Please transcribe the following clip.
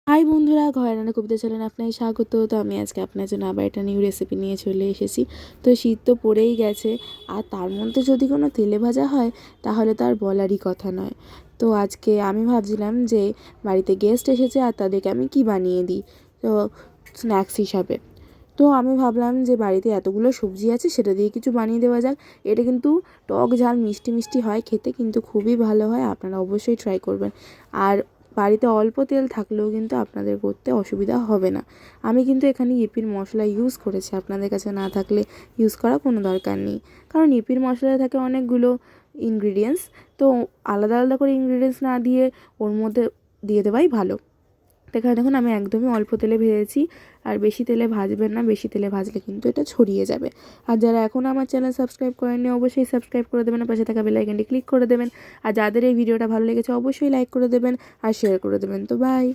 High বন্ধুরা, ঘরে রান্না কবিতা চ্যানেলে আপনাকে স্বাগত। তো আমি আজকে আপনার জন্য আবার একটা নিউ রেসিপি নিয়ে চলে এসেছি। তো শীত তো পড়েই গেছে, আর তার মধ্যে যদি কোনো তেলে ভাজা হয় তাহলে তো আর বলারই কথা নয়। তো আজকে আমি ভাবছিলাম যে বাড়িতে গেস্ট এসেছে আর তাদেরকে আমি কি বানিয়ে দিই, তো স্ন্যাক্স হিসাবে। তো আমি ভাবলাম যে বাড়িতে এতগুলো সবজি আছে, সেটা দিয়ে কিছু বানিয়ে দেওয়া যাক। এটা কিন্তু টক ঝাল মিষ্টি মিষ্টি হয় খেতে, কিন্তু খুবই ভালো হয়। আপনারা অবশ্যই ট্রাই করবেন। আর বাড়িতে অল্প তেল থাকলেও কিন্তু আপনাদের করতে অসুবিধা হবে না। আমি কিন্তু এখানে ইপির মশলা ইউজ করেছি, আপনাদের কাছে না থাকলে ইউজ করার কোনো দরকার নেই। কারণ ইপির মশলায় থাকে অনেকগুলো ইনগ্রিডিয়েন্টস, তো আলাদা আলাদা করে ইনগ্রিডিয়েন্টস না দিয়ে ওর মধ্যে দিয়ে দেওয়াই ভালো। তো এখানে দেখুন আমি একদমই অল্প তেলে ভেজেছি, আর বেশি তেলে ভাজবেন না, বেশি তেলে ভাজলে কিন্তু এটা ছড়িয়ে যাবে। আর যারা এখনও আমার চ্যানেল সাবস্ক্রাইব করেননি অবশ্যই সাবস্ক্রাইব করে দেবেন, পাশে থাকা বেল আইকনটি ক্লিক করে দেবেন। আর যাদের এই ভিডিওটা ভালো লেগেছে অবশ্যই লাইক করে দেবেন আর শেয়ার করে দেবেন। তো বাই।